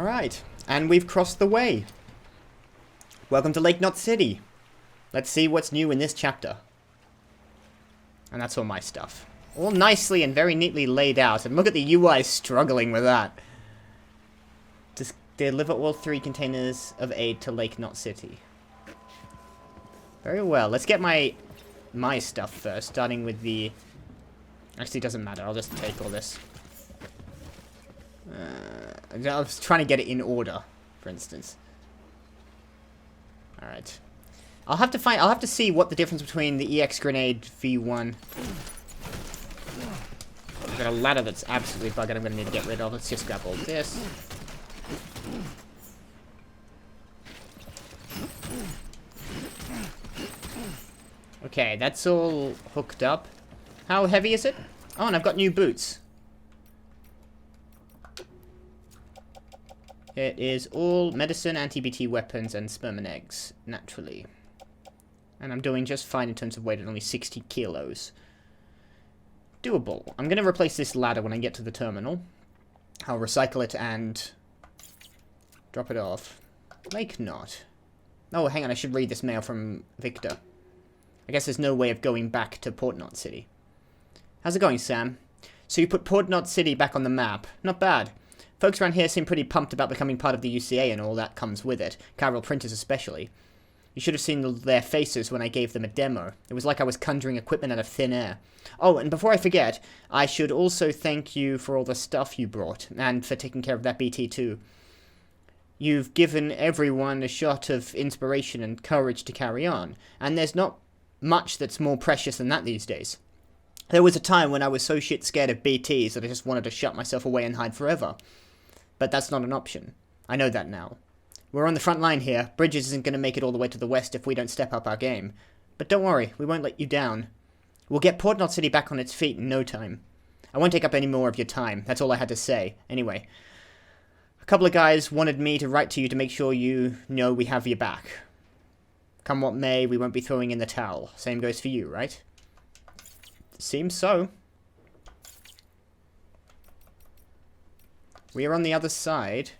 Alright, and we've crossed the way. Welcome to Lake Knot City. Let's see what's new in this chapter. And that's all my stuff. All nicely and very neatly laid out. And look at the UI struggling with that. Just deliver all 3 containers of aid to Lake Knot City. Very well. Let's get my stuff first. Starting with the... Actually, it doesn't matter. I'll just take all this. I was trying to get it in order, for instance. Alright. I'll have to see what the difference between the EX grenade V1. I've got a ladder that's absolutely buggered I'm going to need to get rid of. Let's just grab all this. Okay, that's all hooked up. How heavy is it? Oh, and I've got new boots. It is all medicine, anti-BT weapons, and sperm and eggs, naturally. And I'm doing just fine in terms of weight at only 60 kilos. Doable. I'm going to replace this ladder when I get to the terminal. I'll recycle it and drop it off. Lake Knot. Oh, hang on, I should read this mail from Victor. I guess there's no way of going back to Port Knot City. How's it going, Sam? So you put Port Knot City back on the map. Not bad. Folks around here seem pretty pumped about becoming part of the UCA and all that comes with it. Chiral printers especially. You should have seen their faces when I gave them a demo. It was like I was conjuring equipment out of thin air. Oh, and before I forget, I should also thank you for all the stuff you brought, and for taking care of that BT too. You've given everyone a shot of inspiration and courage to carry on, and there's not much that's more precious than that these days. There was a time when I was so shit scared of BTs that I just wanted to shut myself away and hide forever. But that's not an option. I know that now. We're on the front line here. Bridges isn't going to make it all the way to the west if we don't step up our game. But don't worry, we won't let you down. We'll get Port Knot City back on its feet in no time. I won't take up any more of your time. That's all I had to say. Anyway, a couple of guys wanted me to write to you to make sure you know we have your back. Come what may, we won't be throwing in the towel. Same goes for you, right? Seems so. We are on the other side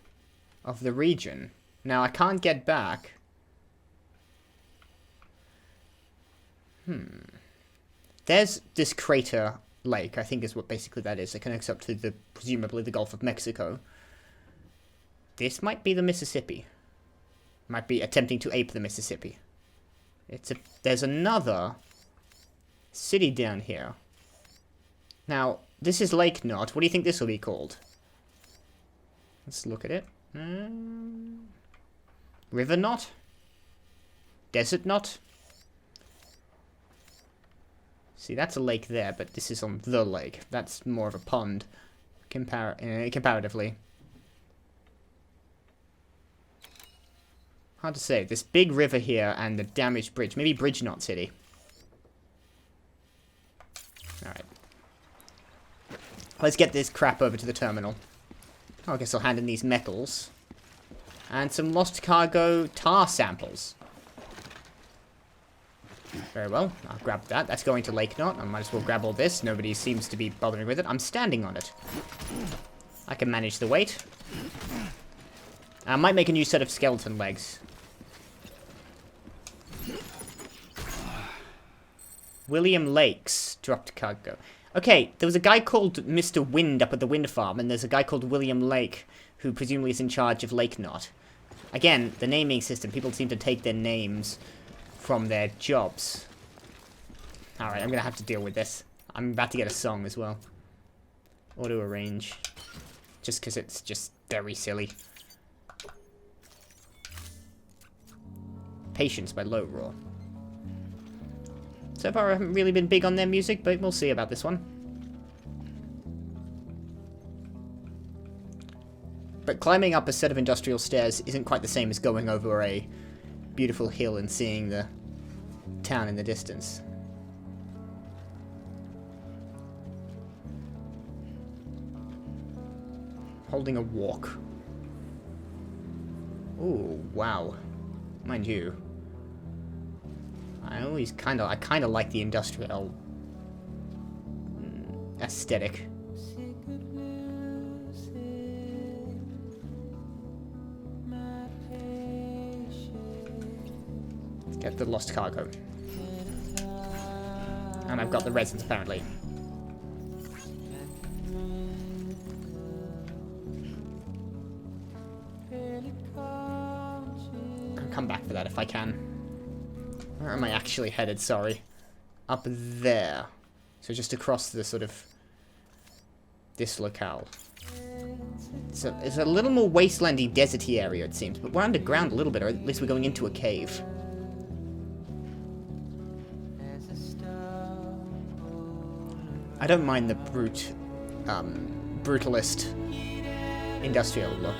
of the region. Now, I can't get back. There's this crater lake, I think is what basically that is. It connects up to the, presumably, the Gulf of Mexico. This might be the Mississippi. Might be attempting to ape the Mississippi. There's another city down here. Now, this is Lake Knot. What do you think this will be called? Let's look at it. River Knot? Desert Knot? See, that's a lake there, but this is on the lake. That's more of a pond, comparatively. Hard to say. This big river here and the damaged bridge. Maybe Bridge Knot City. Alright. Let's get this crap over to the terminal. I guess I'll hand in these metals. And some lost cargo tar samples. Very well. I'll grab that. That's going to Lake Knot. I might as well grab all this. Nobody seems to be bothering with it. I'm standing on it. I can manage the weight. I might make a new set of skeleton legs. William Lakes dropped cargo. Okay, there was a guy called Mr. Wind up at the wind farm, and there's a guy called William Lake, who presumably is in charge of Lake Knot. Again, the naming system, people seem to take their names from their jobs. Alright, I'm gonna have to deal with this. I'm about to get a song as well. Auto arrange. Just because it's just very silly. Patience by Low Roar. So far I haven't really been big on their music, but we'll see about this one. But climbing up a set of industrial stairs isn't quite the same as going over a beautiful hill and seeing the town in the distance. Holding a walk. Ooh, wow. Mind you, I kind of like the industrial aesthetic. Get the lost cargo. And I've got the resins, apparently. I'll come back for that if I can. Where am I actually headed? Sorry. Up there. So just across the sort of... this locale. It's a little more wastelandy, deserty area, it seems. But we're underground a little bit, or at least we're going into a cave. I don't mind the brutalist industrial look.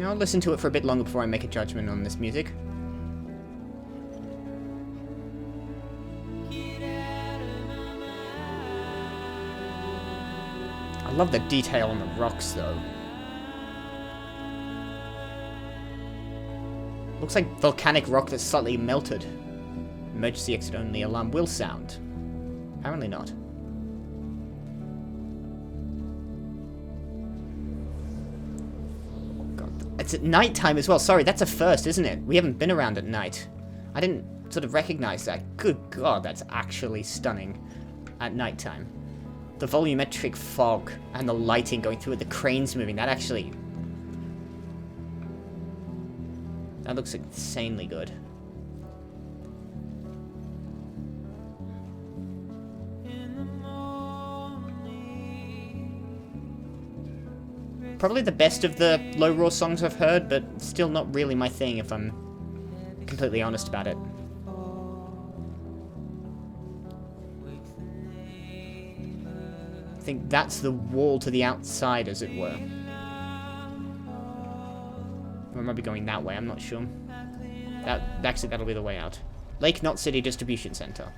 I'll listen to it for a bit longer before I make a judgment on this music. I love the detail on the rocks, though. Looks like volcanic rock that's slightly melted. Emergency exit only alarm will sound. Apparently not. It's at night time as well. Sorry, that's a first, isn't it? We haven't been around at night. I didn't sort of recognize that. Good God, that's actually stunning at night time. The volumetric fog and the lighting going through it, the cranes moving, that actually... that looks insanely good. Probably the best of the low roar songs I've heard, but still not really my thing if I'm completely honest about it. I think that's the wall to the outside, as it were. Or I might be going that way, I'm not sure. Actually, that'll be the way out. Lake Knot City Distribution Center.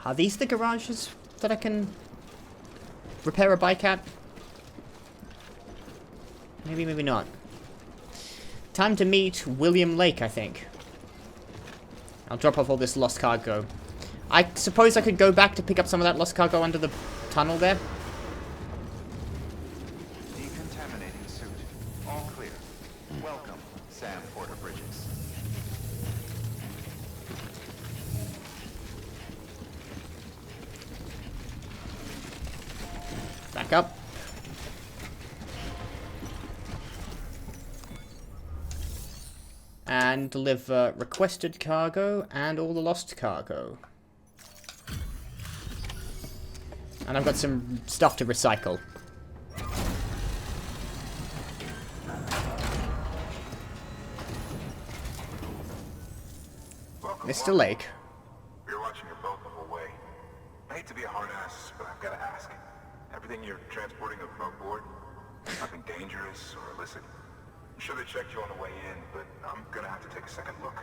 Are these the garages that I can repair a bike at? Maybe, maybe not. Time to meet William Lake, I think. I'll drop off all this lost cargo. I suppose I could go back to pick up some of that lost cargo under the tunnel there. Decontaminating suit. All clear. Welcome, Sam Porter Bridges. Back up. And deliver requested cargo and all the lost cargo. And I've got some stuff to recycle. Mr. Lake. We were watching your boat the whole way. I hate to be a hard ass, but I've got to ask. Everything you're transporting aboard? Nothing dangerous or illicit? I'm sure they checked you on the way in, but I'm gonna have to take a second look.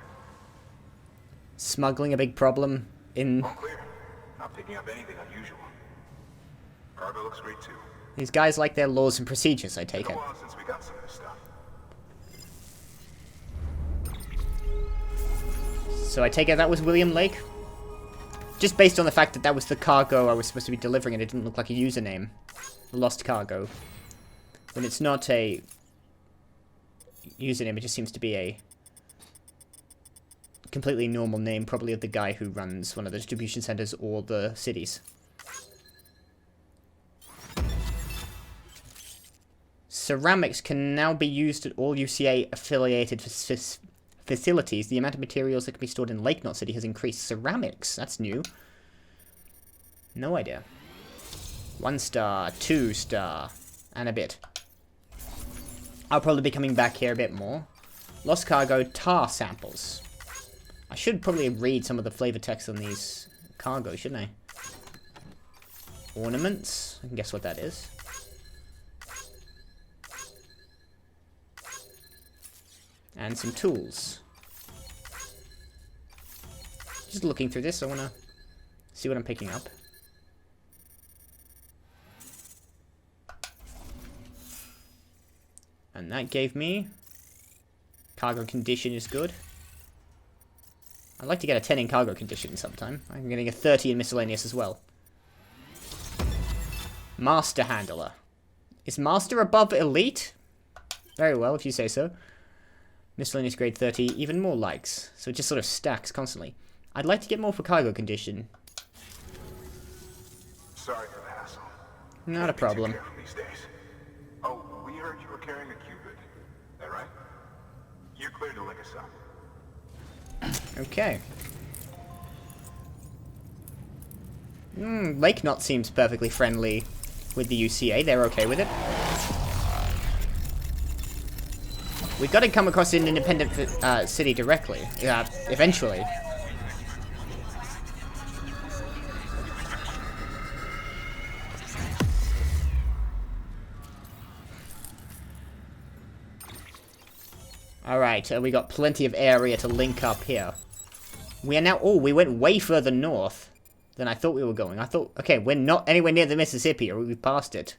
Smuggling a big problem in... All clear. Not picking up anything unusual. Cargo looks great too. These guys like their laws and procedures, I take it. It's been a while since we got some of this stuff. So I take it that was William Lake? Just based on the fact that that was the cargo I was supposed to be delivering and it didn't look like a username. Lost cargo. When it's not a username, it just seems to be a completely normal name, probably of the guy who runs one of the distribution centers or the cities. Ceramics can now be used at all UCA-affiliated facilities. The amount of materials that can be stored in Lake Knot City has increased. Ceramics, that's new. No idea. 1 star, 2 star, and a bit. I'll probably be coming back here a bit more. Lost cargo, tar samples. I should probably read some of the flavor text on these cargo, shouldn't I? Ornaments, I can guess what that is. And some tools. Just looking through this, I want to see what I'm picking up. And that gave me... cargo condition is good. I'd like to get a 10 in cargo condition sometime. I'm getting a 30 in miscellaneous as well. Master Handler. Is Master above Elite? Very well, if you say so. Miscellaneous grade 30, even more likes. So it just sort of stacks constantly. I'd like to get more for cargo condition. Sorry for the hassle. Not a problem. Can't be too careful these days. Oh, we heard you were carrying a Cupid. That right? You're clear to link us up. Okay. Lake Knot seems perfectly friendly with the UCA. They're okay with it. We've got to come across an independent city directly. Eventually. Alright, we got plenty of area to link up here. We are now... Oh, we went way further north than I thought we were going. I thought... Okay, we're not anywhere near the Mississippi, or we passed it.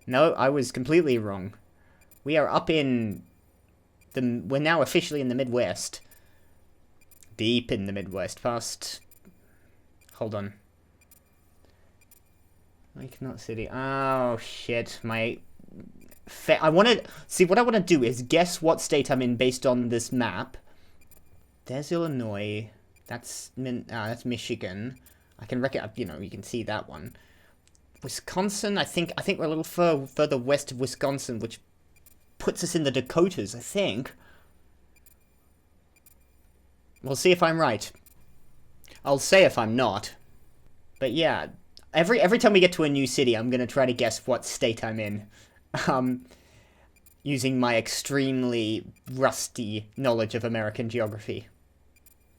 No, I was completely wrong. We are up in... We're now officially in the Midwest. Deep in the Midwest, past... Hold on. Lake Knot City. Oh, shit. I want to... See, what I want to do is guess what state I'm in based on this map. There's Illinois. That's Michigan. I can reckon... You know, you can see that one. Wisconsin, I think we're a little further west of Wisconsin, which puts us in the Dakotas, I think. We'll see if I'm right. I'll say if I'm not. But yeah, every time we get to a new city, I'm going to try to guess what state I'm in. Using my extremely rusty knowledge of American geography.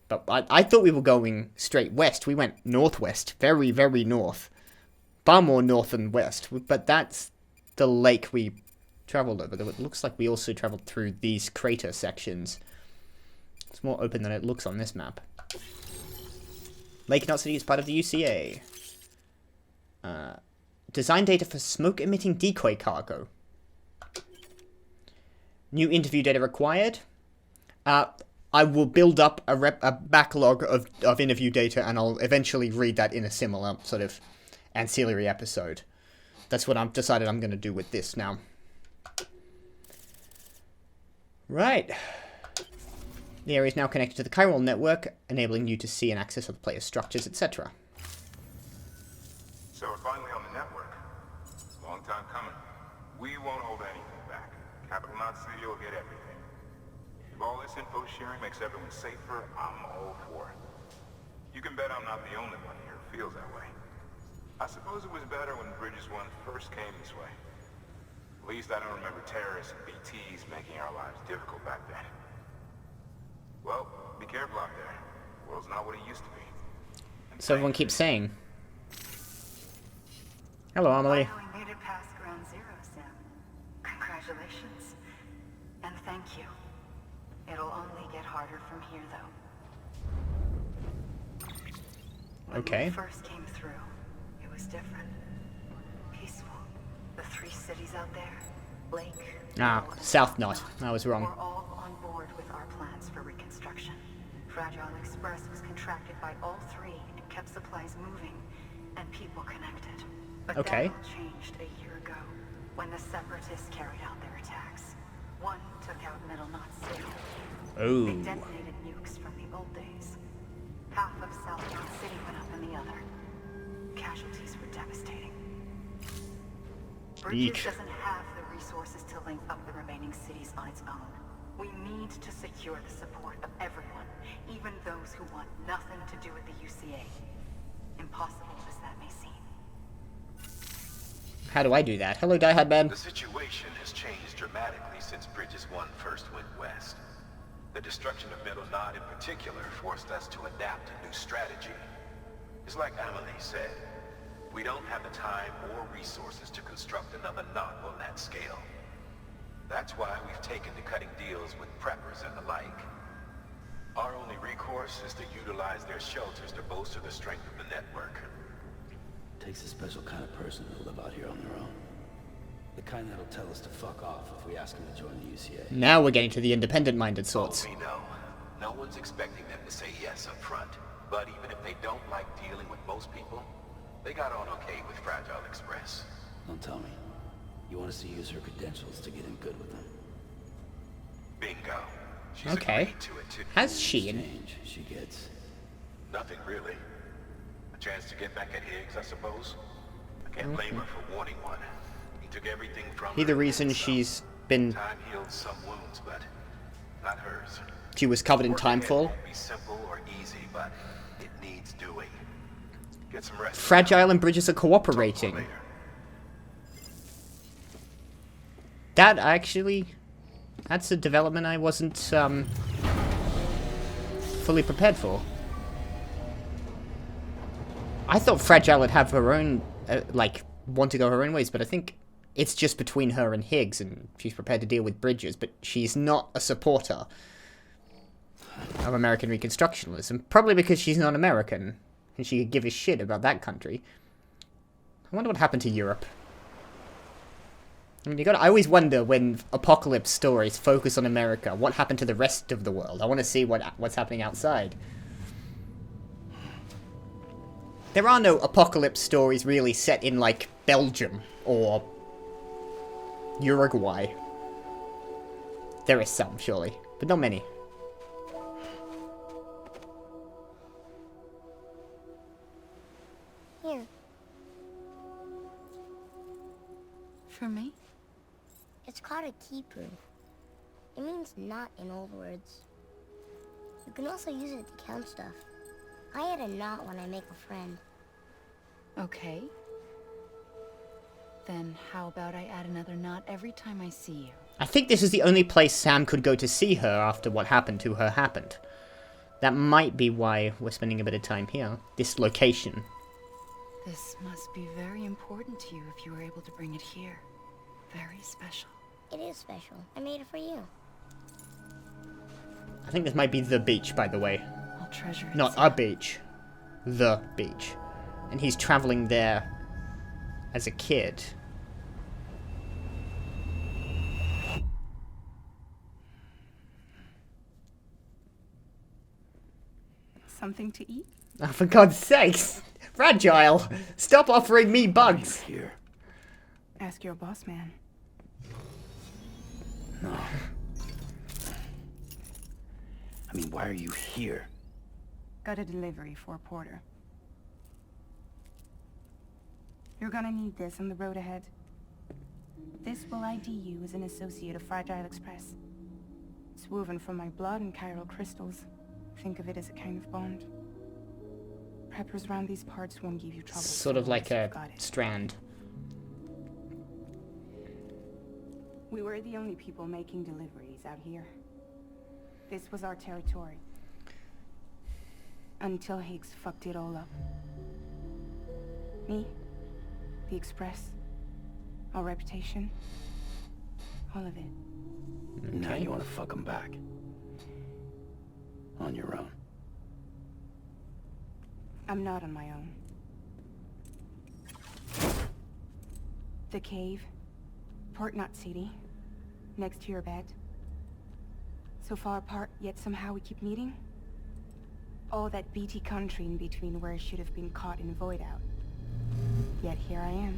But I thought we were going straight west. We went northwest. Very, very north. Far more north than west. But that's the lake we traveled over. It looks like we also traveled through these crater sections. It's more open than it looks on this map. Lake Knot City is part of the UCA. Design data for smoke-emitting decoy cargo. New interview data required. I will build up a backlog of interview data, and I'll eventually read that in a similar sort of ancillary episode. That's what I've decided I'm going to do with this now. Right. The area is now connected to the chiral network, enabling you to see and access other players' structures, etc. So we're finally on the network. Long time coming. We won't hold anything back. Capital Knot City will get everything. If all this info sharing makes everyone safer, I'm all for it. You can bet I'm not the only one here who feels that way. I suppose it was better when Bridges 1 first came this way. At least I don't remember terrorists and BTs making our lives difficult back then. Well, be careful out there. The world's not what it used to be. And So everyone keeps saying. Hello, Amelie. Finally made it past ground zero, Sam. Congratulations. And thank you. It'll only get harder from here, though. Okay. When we first came through, it was different. Peaceful. The 3 cities out there, Lake... South Knot. I was wrong. We're all on board with our plans for reconstruction. Fragile Express was contracted by all 3 and kept supplies moving and people connected. But Okay. that all changed a year ago when the Separatists carried out their attacks. One took out Middle Knot City. Oh. They detonated nukes from the old days. Half of South Knot City went up in the other. Casualties were devastating. Bridges Eek. doesn't have the resources to link up the remaining cities on its own. We need to secure the support of everyone, even those who want nothing to do with the UCA. Impossible as that may seem. How do I do that? Hello, Die Hard Man. The situation has changed dramatically since Bridges 1 first went west. The destruction of Middle Knot in particular forced us to adapt a new strategy. It's like Amelie said, we don't have the time or resources to construct another knot on that scale. That's why we've taken to cutting deals with preppers and the like. Our only recourse is to utilize their shelters to bolster the strength of the network. Takes a special kind of person to live out here on their own. The kind that'll tell us to fuck off if we ask them to join the UCA. Now we're getting to the independent-minded sorts. Oh, we know. No one's expecting them to say yes up front. But even if they don't like dealing with most people, They got on okay with Fragile Express. Don't tell me. You want us to use her credentials to get in good with them? Bingo. She's Okay. agreed to it too. Has she? Change she gets. Nothing really. A chance to get back at Higgs, I suppose. I can't blame her for wanting one. He took everything from He her the and reason some. she's been... Time healed some wounds, but not hers. She was covered in Working it timefall. won't be simple or easy, but it needs doing. Get some rest. Fragile and Bridges are Talk more cooperating. later. That actually... That's a development I wasn't, fully prepared for. I thought Fragile would have her own, like, want to go her own ways, but I think it's just between her and Higgs, and she's prepared to deal with Bridges, but she's not a supporter of American Reconstructionism, probably because she's not American, and she could give a shit about that country. I wonder what happened to Europe. I mean, I always wonder when apocalypse stories focus on America, what happened to the rest of the world? I want to see what's happening outside. There are no apocalypse stories really set in, like, Belgium or Uruguay. There is some, surely, but not many. Here. For me? It's called a keeper. It means knot in old words. You can also use it to count stuff. I add a knot when I make a friend. Okay. Then how about I add another knot every time I see you? I think this is the only place Sam could go to see her after what happened to her happened. That might be why we're spending a bit of time here. This location. This must be very important to you if you were able to bring it here. Very special. It is special. I made it for you. I think this might be the beach, by the way. I'll treasure it. Not a beach. The beach. And he's traveling there as a kid. Something to eat? Oh, for God's sakes! Fragile! Stop offering me bugs! Here. Ask your boss man. No. I mean, why are you here? Got a delivery for Porter. You're gonna need this on the road ahead. This will ID you as an associate of Fragile Express. It's woven from my blood and chiral crystals. Think of it as a kind of bond. Preppers around these parts won't give you trouble. Sort of like a Got it. strand. We were the only people making deliveries out here. This was our territory. Until Higgs fucked it all up. Me, the Express, our reputation, all of it. Now you want to fuck them back. On your own. I'm not on my own. The cave, Port Knot City, next to your bed. So far apart, yet somehow we keep meeting. All that BT country in between where I should have been caught in void out. Yet here I am.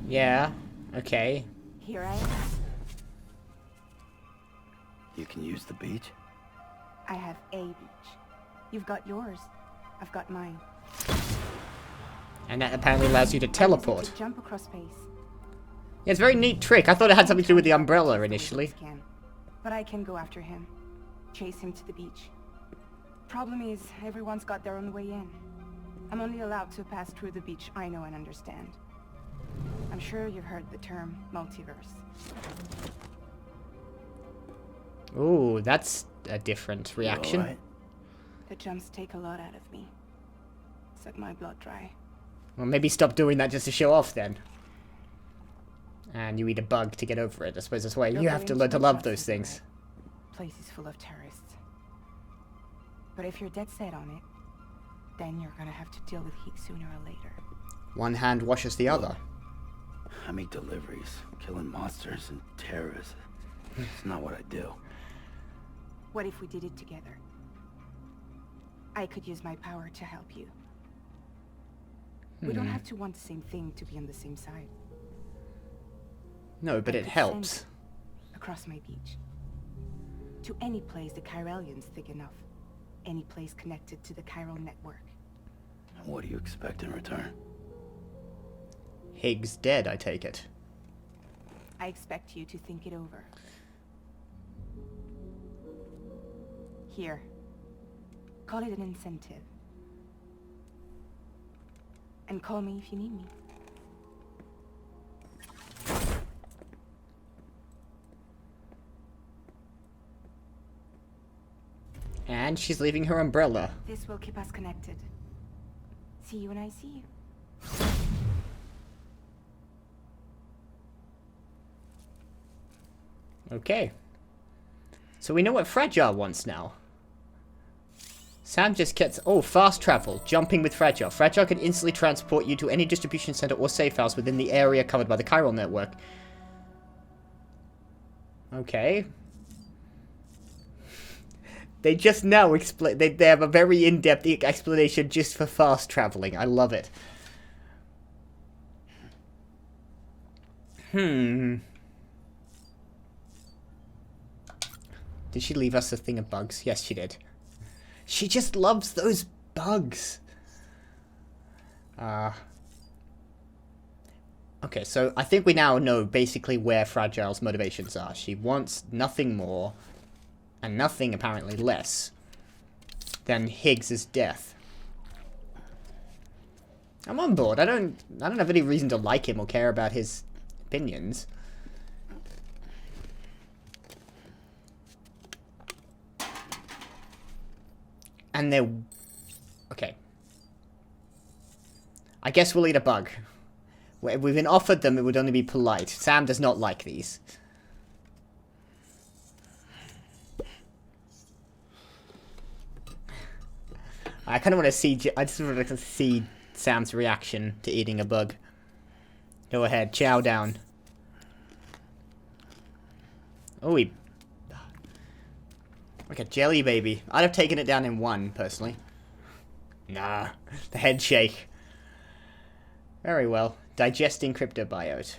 Yeah, okay. Here I am. You can use the beach? I have a beach. You've got yours. I've got mine. And that apparently allows you to teleport. I use it to jump across space. Yeah, it's a very neat trick. I thought it had something to do with the umbrella initially. But I can go after him. Chase him to the beach. Problem is, everyone's got their own way in. I'm only allowed to pass through the beach I know and understand. I'm sure you've heard the term multiverse. Ooh, that's a different reaction. All right. The jumps take a lot out of me. Suck my blood dry. Well, maybe stop doing that just to show off then. And you eat a bug to get over it. I suppose that's why you have to learn to love those things. Place is full of terrorists. But if you're dead set on it, then you're gonna have to deal with Higgs sooner or later. One hand washes the other. I make deliveries, killing monsters and terrorists. It's not what I do. What if we did it together? I could use my power to help you. We don't have to want the same thing to be on the same side. No, but I it could helps. send across my beach. To any place the Chiralian's thick enough. Any place connected to the chiral network. What do you expect in return? Higgs dead, I take it. I expect you to think it over. Here. Call it an incentive. And call me if you need me. And she's leaving her umbrella. This will keep us connected. See you when I see you. Okay. So we know what Fragile wants now. Sam just gets... Oh, fast travel. Jumping with Fragile. Fragile can instantly transport you to any distribution center or safe house within the area covered by the chiral network. Okay. They just now explain... They have a very in-depth explanation just for fast traveling. I love it. Did she leave us a thing of bugs? Yes, she did. She just loves those bugs. Okay, so I think we now know basically where Fragile's motivations are. She wants nothing more, and nothing apparently less, than Higgs's death. I'm on board. I don't have any reason to like him or care about his opinions. And they're... Okay. I guess we'll eat a bug. If we've been offered them, it would only be polite. Sam does not like these. I kind of want to see... I just want to see Sam's reaction to eating a bug. Go ahead, chow down. Oh, he... Like a jelly baby. I'd have taken it down in one, personally. Nah, the head shake. Very well. Digesting cryptobiote.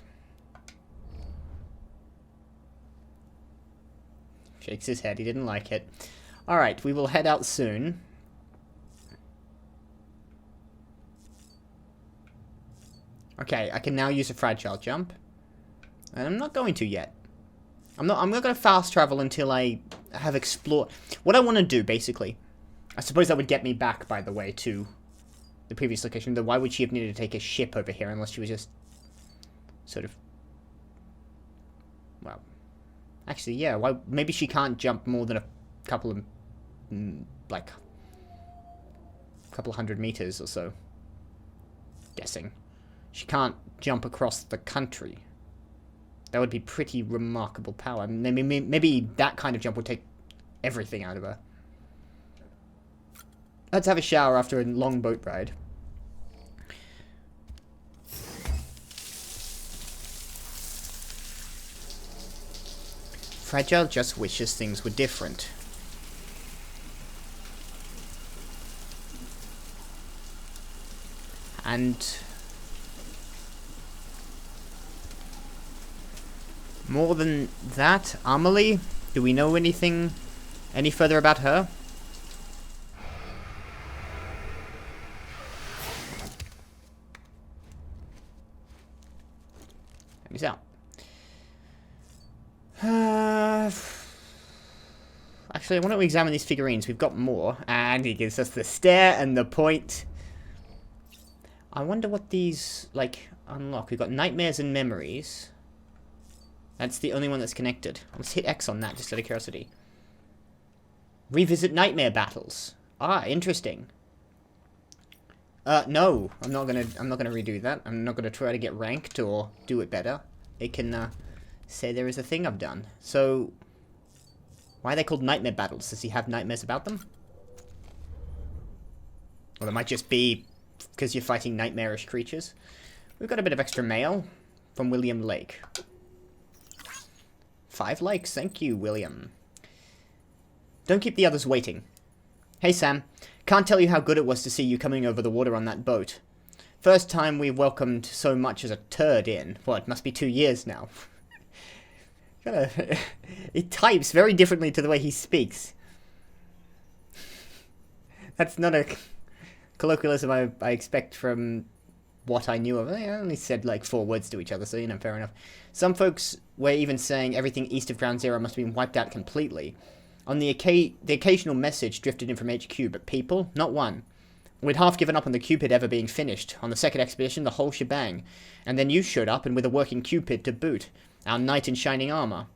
Shakes his head, he didn't like it. Alright, we will head out soon. Okay, I can now use a fragile jump. And I'm not going to yet. I'm not going to fast travel until I have explored... What I want to do, basically... I suppose that would get me back, by the way, to the previous location. Though why would she have needed to take a ship over here unless she was just... sort of... Well... Actually, yeah, why... Maybe she can't jump more than a couple of... like... a couple 100 meters or so. Guessing. She can't jump across the country. That would be pretty remarkable power. Maybe that kind of jump would take everything out of her. Let's have a shower after a long boat ride. Fragile just wishes things were different. And... more than that, Amelie? Do we know anything any further about her? He's out. Actually, why don't we examine these figurines? We've got more. And he gives us the stare and the point. I wonder what these, like, unlock. We've got nightmares and memories. That's the only one that's connected. Let's hit X on that, just out of curiosity. Revisit nightmare battles. Ah, interesting. No, I'm not gonna redo that. I'm not gonna try to get ranked or do it better. It can, say there is a thing I've done. So, why are they called nightmare battles? Does he have nightmares about them? Or it might just be because you're fighting nightmarish creatures. We've got a bit of extra mail from William Lake. 5 likes, thank you, William. Don't keep the others waiting. Hey, Sam. Can't tell you how good it was to see you coming over the water on that boat. First time we welcomed so much as a turd in. What, it must be 2 years now. He types very differently to the way he speaks. That's not a colloquialism I expect from what I knew of. I only said like 4 words to each other, so, you know, fair enough. Some folks were even saying everything east of Ground Zero must have been wiped out completely. On the occasional message drifted in from HQ, but people, not one. We'd half given up on the Cupid ever being finished. On the second expedition, the whole shebang. And then you showed up, and with a working Cupid to boot. Our knight in shining armor.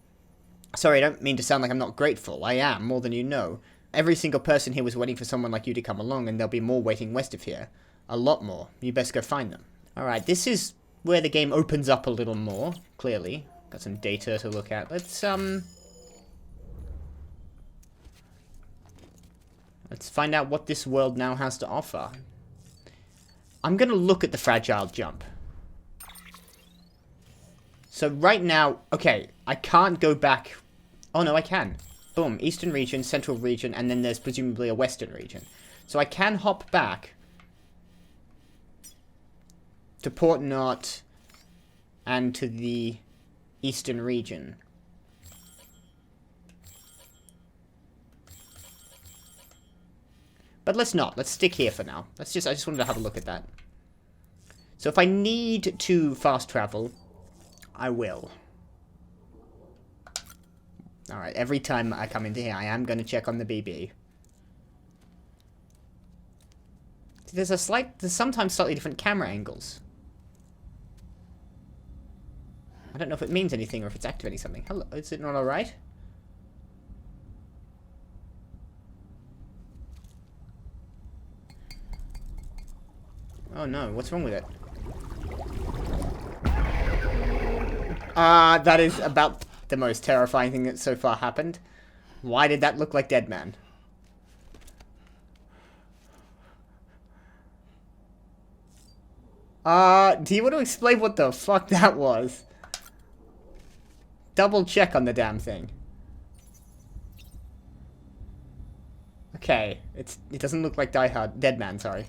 Sorry, I don't mean to sound like I'm not grateful. I am, more than you know. Every single person here was waiting for someone like you to come along, and there'll be more waiting west of here. A lot more. You best go find them. Alright, this is where the game opens up a little more, clearly. Got some data to look at. Let's find out what this world now has to offer. I'm gonna look at the fragile jump. So right now, okay, I can't go back. Oh no, I can. Boom, eastern region, central region, and then there's presumably a western region. So I can hop back to Port Knot and to the eastern region. But let's not. Let's stick here for now. I just wanted to have a look at that. So if I need to fast travel, I will. Alright, every time I come into here, I am going to check on the BB. There's sometimes slightly different camera angles. I don't know if it means anything or if it's activating something. Hello, is it not alright? Oh no, what's wrong with it? That is about the most terrifying thing that so far happened. Why did that look like Dead Man? Do you want to explain what the fuck that was? Double check on the damn thing. Okay, it doesn't look like Dead Man, sorry.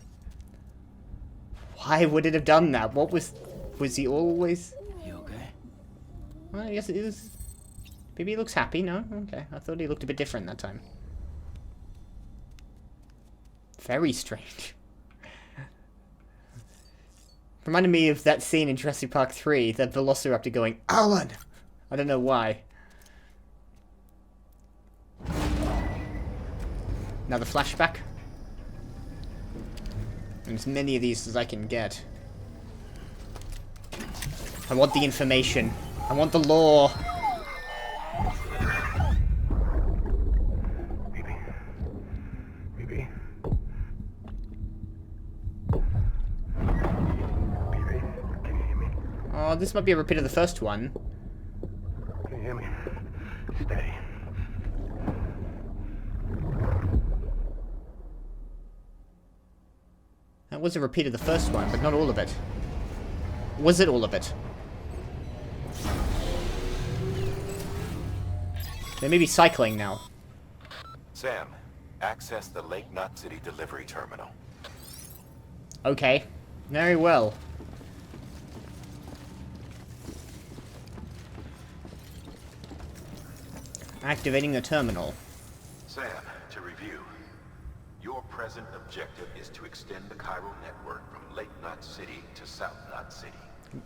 Why would it have done that? What was he always? You okay? Well, I guess it is. Maybe he looks happy, no? Okay, I thought he looked a bit different that time. Very strange. Reminded me of that scene in Jurassic Park 3, the Velociraptor going, Alan! I don't know why. Another flashback. And as many of these as I can get. I want the information. I want the lore. BB? Can you hear me? Oh, this might be a repeat of the first one. Can you hear me? Steady. That was a repeat of the first one, but not all of it. Was it all of it? They may be cycling now. Sam, access the Lake Knot City delivery terminal. Okay. Very well. Activating the terminal. Sam, to review, your present objective is to extend the chiral network from Lake Knot City to South Knot City.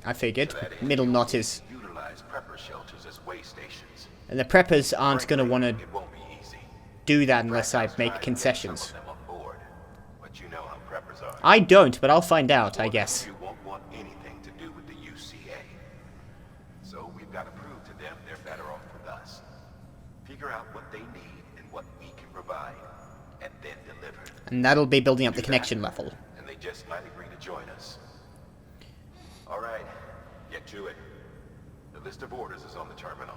I figured. To that end, Middle you knot will is... utilize prepper shelters as way stations. And the preppers aren't going to want to It won't be easy. do that unless I Frackhouse make tried to get concessions. some of them on board, but you know how preppers are. I don't, but I'll find out, I guess. You won't want anything to do with the UCA. So we've got to prove to them they're better off with us. Figure out what they need and what we can provide, and then deliver. And that'll be building up the Do connection that, level. And they just might agree to join us. All right, get to it. The list of orders is on the terminal.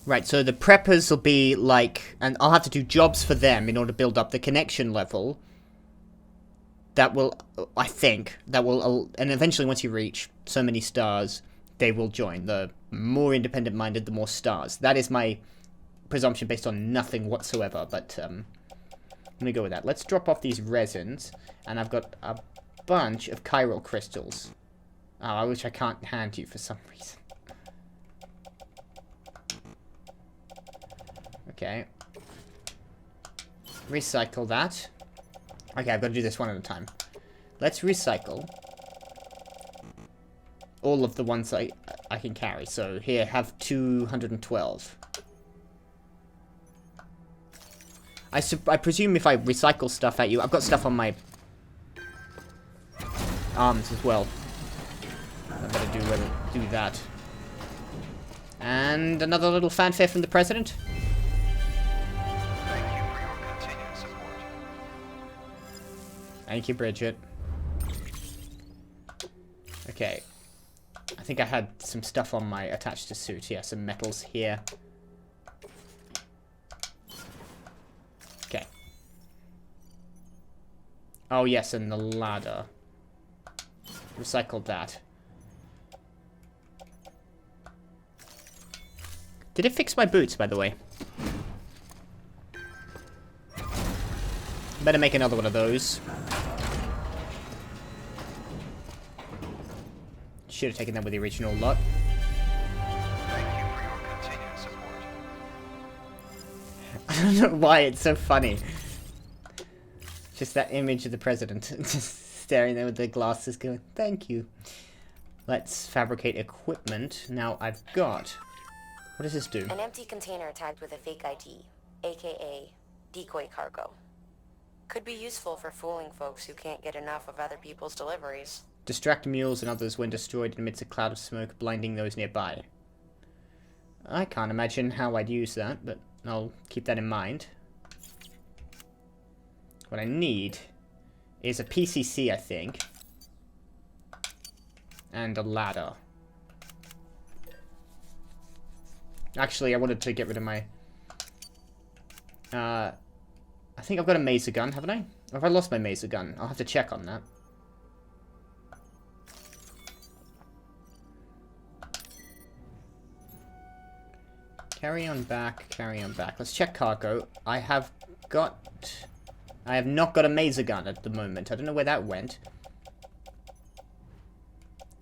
Right, so the preppers will be like... And I'll have to do jobs for them in order to build up the connection level. That will... I think. That will... And eventually once you reach so many stars, they will join. The more independent-minded, the more stars. That is my presumption based on nothing whatsoever, but... I'm gonna go with that. Let's drop off these resins. And I've got a bunch of chiral crystals. Oh, which I can't hand you for some reason. Okay. Recycle that. Okay, I've got to do this one at a time. Let's recycle all of the ones I can carry. So here, have 212. I presume if I recycle stuff at you, I've got stuff on my arms as well. I better do that. And another little fanfare from the president. Thank you for your continued support. Thank you, Bridget. Okay. I think I had some stuff on my attached to suit. Yeah, some metals here. Okay. Oh, yes, and the ladder. Recycled that. Did it fix my boots, by the way? Better make another one of those. Should have taken that with the original lot. Thank you for your continued support. I don't know why it's so funny. Just that image of the president just staring there with the glasses going, thank you. Let's fabricate equipment. Now I've got... What does this do? An empty container tagged with a fake ID, aka decoy cargo. Could be useful for fooling folks who can't get enough of other people's deliveries. Distract mules and others when destroyed amidst a cloud of smoke, blinding those nearby. I can't imagine how I'd use that, but I'll keep that in mind. What I need is a PCC, I think. And a ladder. Actually, I wanted to get rid of my... I think I've got a maser gun, haven't I? Or have I lost my maser gun? I'll have to check on that. Carry on back, carry on back. Let's check cargo. I have not got a maser gun at the moment. I don't know where that went.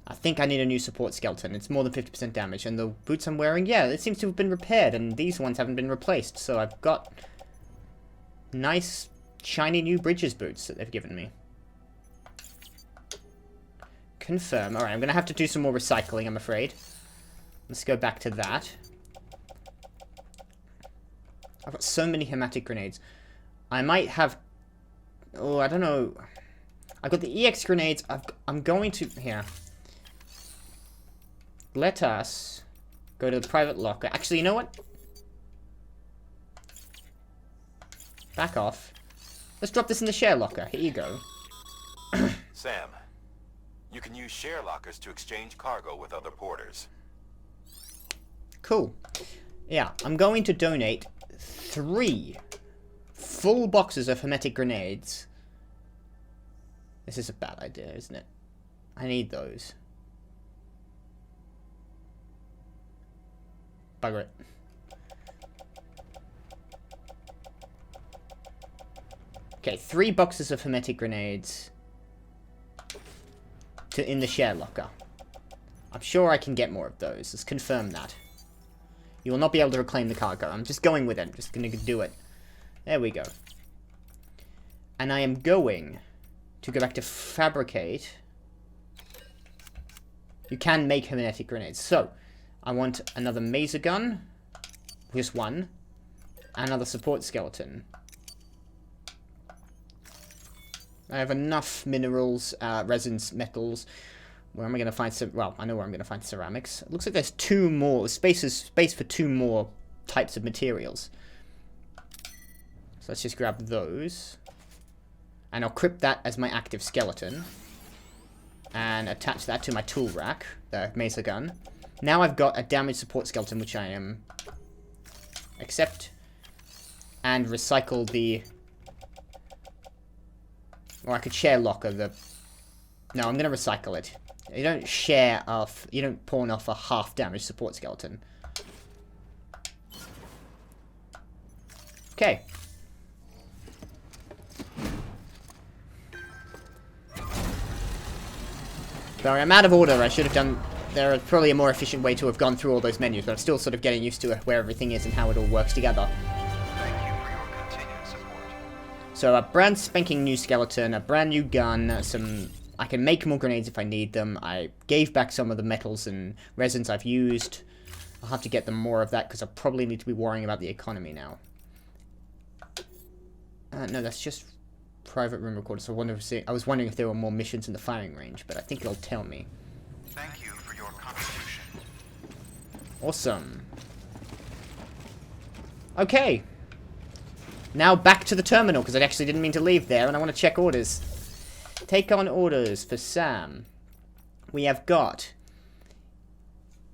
I think I need a new support skeleton. It's more than 50% damage. And the boots I'm wearing, yeah, it seems to have been repaired. And these ones haven't been replaced. So I've got nice, shiny new Bridges boots that they've given me. Confirm. Alright, I'm going to have to do some more recycling, I'm afraid. Let's go back to that. I've got so many hematic grenades. I might have... Oh, I don't know. I've got the EX grenades. I'm going to... Here. Let us go to the private locker. Actually, you know what? Back off. Let's drop this in the share locker. Here you go. Sam, you can use share lockers to exchange cargo with other porters. Cool. Yeah, I'm going to donate 3 full boxes of hermetic grenades. This is a bad idea, isn't it? I need those. Bugger it. Okay, 3 boxes of hermetic grenades in the share locker. I'm sure I can get more of those. Let's confirm that. You will not be able to reclaim the cargo. I'm just going with it. I'm just going to do it. There we go. And I am going to go back to fabricate. You can make hermetic grenades. So, I want another maser gun. Just one. Another support skeleton. I have enough minerals, resins, metals. Where am I going to find some... Well, I know where I'm going to find ceramics. It looks like there's 2 more... Space for 2 more types of materials. So let's just grab those. And I'll crypt that as my active skeleton. And attach that to my tool rack. The maser gun. Now I've got a damaged support skeleton, which I am... Accept. And recycle the... Or I could share locker the... No, I'm going to recycle it. You don't share off... You don't pawn off a half-damaged support skeleton. Okay. Sorry, I'm out of order. I should have done... There is probably a more efficient way to have gone through all those menus, but I'm still sort of getting used to where everything is and how it all works together. Thank you for your continued support. So a brand spanking new skeleton, a brand new gun, some... I can make more grenades if I need them. I gave back some of the metals and resins I've used. I'll have to get them more of that because I probably need to be worrying about the economy now. No, that's just private room recorders. I was wondering if there were more missions in the firing range, but I think it'll tell me. Thank you for your contribution. Awesome. Okay. Now back to the terminal, because I actually didn't mean to leave there, and I want to check orders. Take on orders for Sam. We have got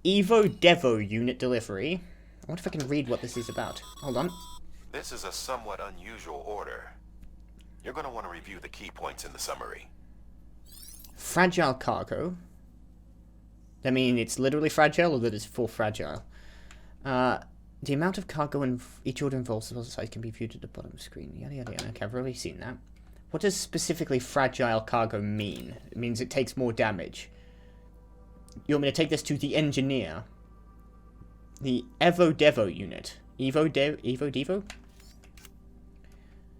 Evo Devo unit delivery. I wonder if I can read what this is about. Hold on. This is a somewhat unusual order. You're going to want to review the key points in the summary. Fragile cargo. I mean, it's literally fragile, or that it's full fragile. The amount of cargo in each order involves the size can be viewed at the bottom of the screen. Yada yada yada. Okay, I've already seen that. What does specifically fragile cargo mean? It means it takes more damage. You want me to take this to the engineer? The Evo Devo unit. Evo Devo?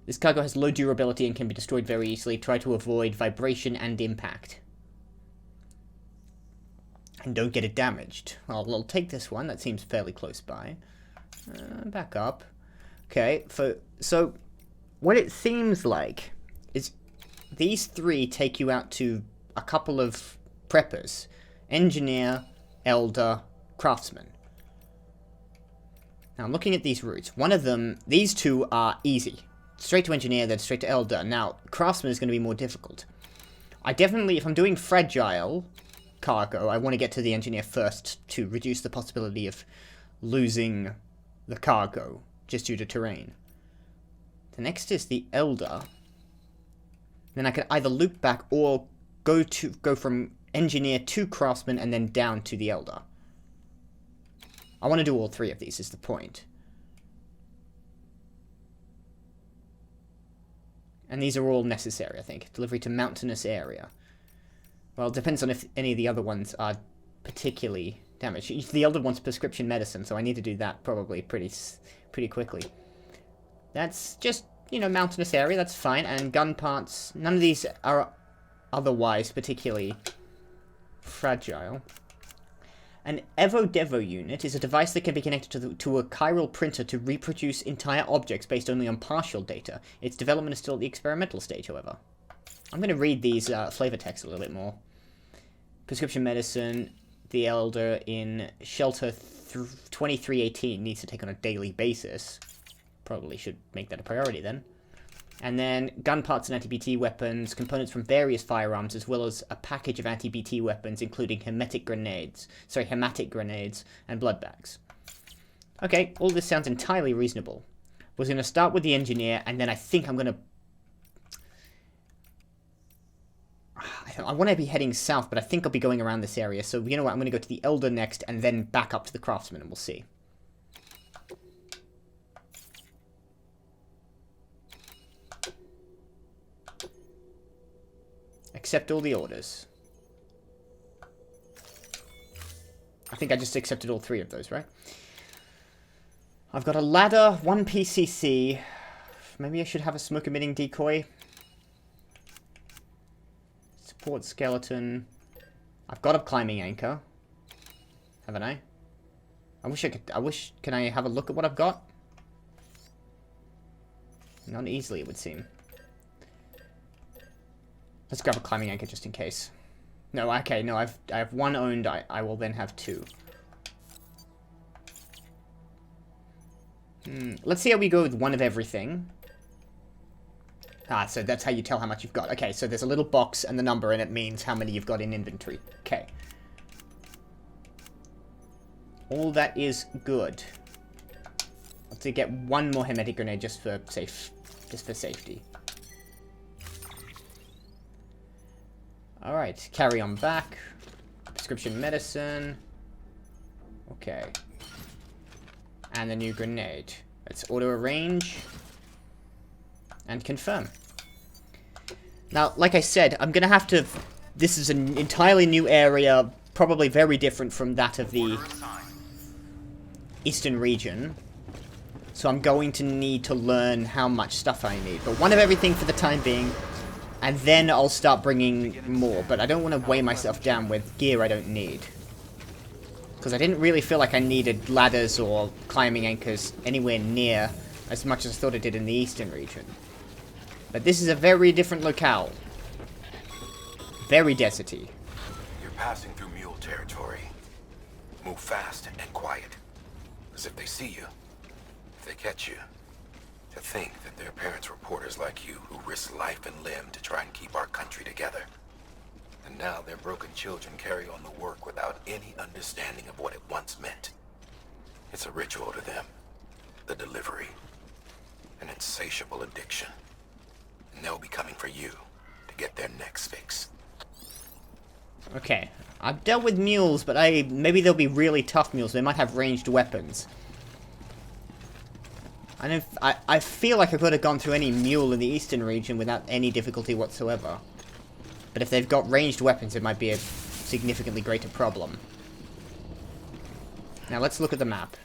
This cargo has low durability and can be destroyed very easily. Try to avoid vibration and impact. And don't get it damaged. Well, I'll take this one. That seems fairly close by. Back up. Okay, so what it seems like is these three take you out to a couple of preppers. Engineer, Elder, Craftsman. Now, I'm looking at these routes. One of them, these two are easy. Straight to Engineer, then straight to Elder. Now, Craftsman is going to be more difficult. I definitely, if I'm doing fragile cargo, I want to get to the Engineer first to reduce the possibility of losing the cargo just due to terrain. The next is the Elder. Then I can either loop back or go from Engineer to Craftsman and then down to the Elder. I want to do all three of these, is the point. And these are all necessary, I think. Delivery to mountainous area. Well, it depends on if any of the other ones are particularly damaged. The Elder wants prescription medicine, so I need to do that probably pretty quickly. That's just, you know, mountainous area, that's fine. And gun parts, none of these are otherwise particularly fragile. An Evo Devo unit is a device that can be connected to a chiral printer to reproduce entire objects based only on partial data. Its development is still at the experimental stage, however. I'm going to read these flavor texts a little bit more. Prescription medicine, the Elder in Shelter 2318 needs to take on a daily basis. Probably should make that a priority then. And then gun parts and anti-BT weapons, components from various firearms, as well as a package of anti-BT weapons, including hematic grenades, and blood bags. Okay, all this sounds entirely reasonable. We're going to start with the Engineer, and then I think I'm going to... I want to be heading south, but I think I'll be going around this area, so you know what, I'm going to go to the Elder next, and then back up to the Craftsman, and we'll see. Accept all the orders. I think I just accepted all three of those, right? I've got a ladder, one PCC. Maybe I should have a smoke-emitting decoy. Support skeleton. I've got a climbing anchor. Haven't I? Can I have a look at what I've got? Not easily, it would seem. Let's grab a climbing anchor just in case. No, okay, no, I have one owned, I will then have two. Let's see how we go with one of everything. Ah, so that's how you tell how much you've got. Okay, so there's a little box and the number, and it means how many you've got in inventory. Okay. All that is good. Let's get one more hematic grenade just for safety. Alright, carry on back. Prescription medicine. Okay. And the new grenade. Let's auto-arrange. And confirm. Now, like I said, I'm going to have to this is an entirely new area, probably very different from that of the Eastern region. So I'm going to need to learn how much stuff I need. But one of everything for the time being, and then I'll start bringing more. But I don't want to weigh myself down with gear I don't need. Because I didn't really feel like I needed ladders or climbing anchors anywhere near as much as I thought I did in the Eastern region. But this is a very different locale. Very deserty. You're passing through mule territory. Move fast and quiet. Because if they see you, if they catch you, to think that their parents reporters like you who risk life and limb to try and keep our country together. And now their broken children carry on the work without any understanding of what it once meant. It's a ritual to them. The delivery. An insatiable addiction. And they'll be coming for you to get their necks fixed. Okay. I've dealt with mules, but maybe they'll be really tough mules. They might have ranged weapons. I feel like I could have gone through any mule in the Eastern region without any difficulty whatsoever. But if they've got ranged weapons, it might be a significantly greater problem. Now, let's look at the map.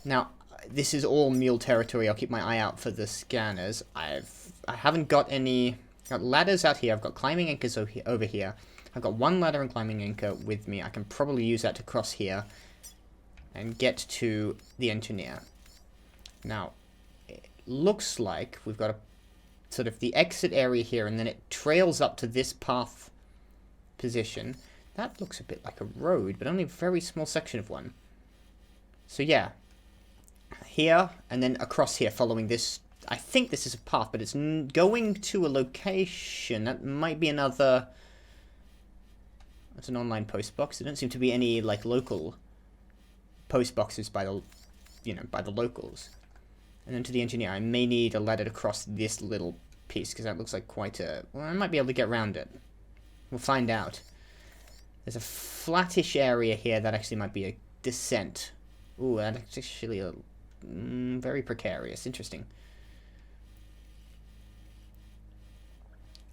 Now, this is all mule territory. I'll keep my eye out for the scanners. I haven't got any... I've got ladders out here. I've got climbing anchors over here. I've got one ladder and climbing anchor with me. I can probably use that to cross here and get to the engineer. Now, it looks like we've got a sort of the exit area here, and then it trails up to this path position. That looks a bit like a road, but only a very small section of one. So yeah, here, and then across here following this. I think this is a path, but it's going to a location. That might be another... That's an online post box. There don't seem to be any, like, local post boxes by the, by the locals. And then to the engineer, I may need a ladder to cross this little piece, because that looks like quite a... Well, I might be able to get around it. We'll find out. There's a flattish area here that actually might be a descent. Ooh, that's actually a... very precarious. Interesting.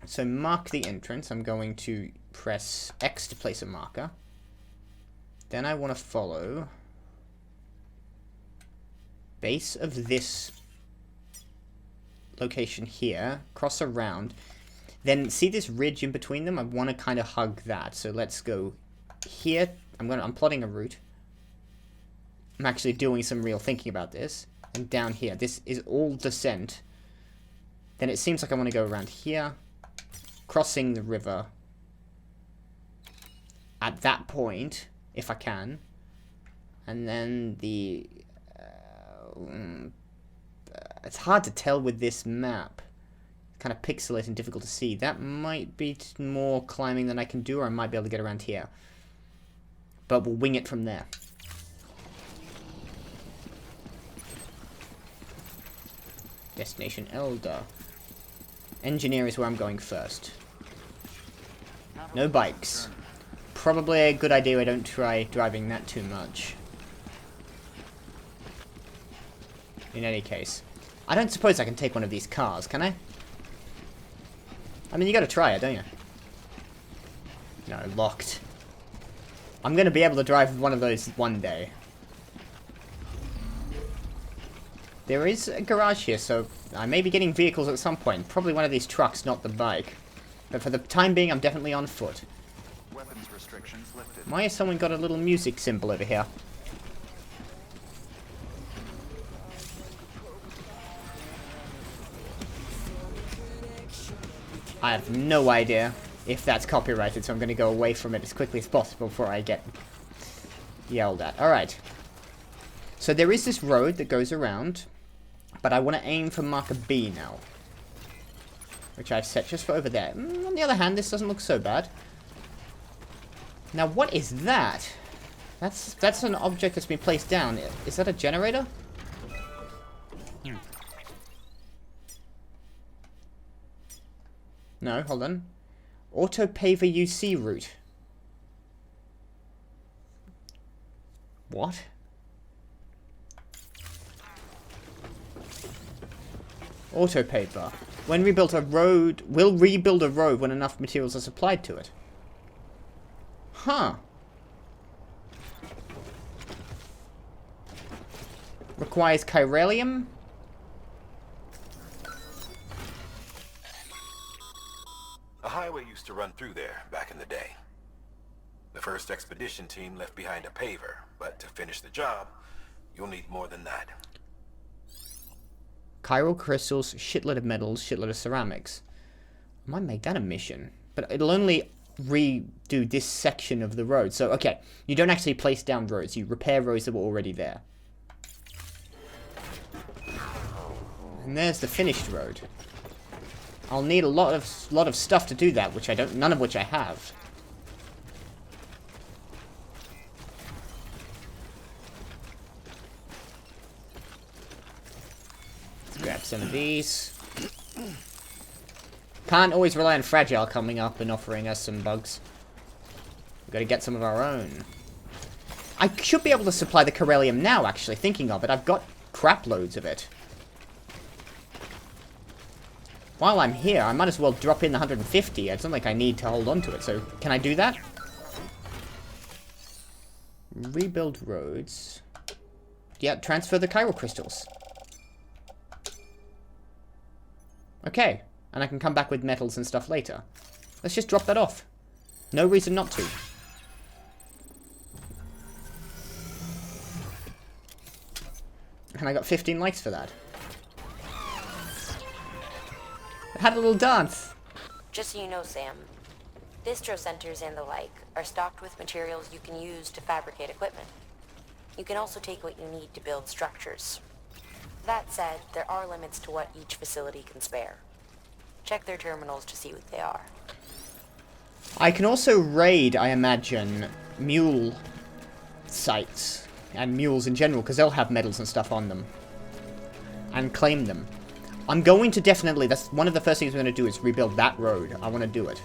So mark the entrance. I'm going to press X to place a marker. Then I want to follow base of this location here, cross around, then see this ridge in between them? I want to kind of hug that. So let's go here. I'm plotting a route. I'm actually doing some real thinking about this. And down here, this is all descent. Then it seems like I want to go around here, crossing the river at that point, if I can. And then the... it's hard to tell with this map. Kind of pixelated and difficult to see. That might be more climbing than I can do, or I might be able to get around here. But we'll wing it from there. Destination Elder. Engineer is where I'm going first. No bikes. Probably a good idea I don't try driving that too much. In any case. I don't suppose I can take one of these cars, can I? I mean, you gotta try it, don't you? No, locked. I'm gonna be able to drive one of those one day. There is a garage here, so I may be getting vehicles at some point. Probably one of these trucks, not the bike. But for the time being, I'm definitely on foot. Weapons restrictions lifted. Why has someone got a little music symbol over here? I have no idea if that's copyrighted, so I'm going to go away from it as quickly as possible before I get yelled at. Alright. So there is this road that goes around, but I want to aim for marker B now. Which I've set just for over there. On the other hand, this doesn't look so bad. Now, what is that? That's an object that's been placed down. Is that a generator? No, hold on. Auto paver UC route. What? Auto paver. When rebuilt a road, will rebuild a road when enough materials are supplied to it. Huh. Requires chiralium? A highway used to run through there back in the day. The first expedition team left behind a paver, but to finish the job, you'll need more than that. Chiral crystals, shitload of metals, shitload of ceramics. I might make that a mission. But it'll only redo this section of the road. So, okay, you don't actually place down roads. You repair roads that were already there. And there's the finished road. I'll need a lot of stuff to do that, which I don't, none of which I have. Let's grab some of these. Can't always rely on Fragile coming up and offering us some bugs. We've got to get some of our own. I should be able to supply the chiralium now, actually, thinking of it. I've got crap loads of it. While I'm here, I might as well drop in the 150. It's not like I need to hold on to it, so can I do that? Rebuild roads. Yeah, transfer the chiral crystals. Okay, and I can come back with metals and stuff later. Let's just drop that off. No reason not to. And I got 15 likes for that. I had a little dance. Just so you know, Sam, distro centers and the like are stocked with materials you can use to fabricate equipment. You can also take what you need to build structures. That said, there are limits to what each facility can spare. Check their terminals to see what they are. I can also raid, I imagine, mule sites. And mules in general, because they'll have metals and stuff on them. And claim them. I'm going to definitely, that's one of the first things we're going to do is rebuild that road. I want to do it.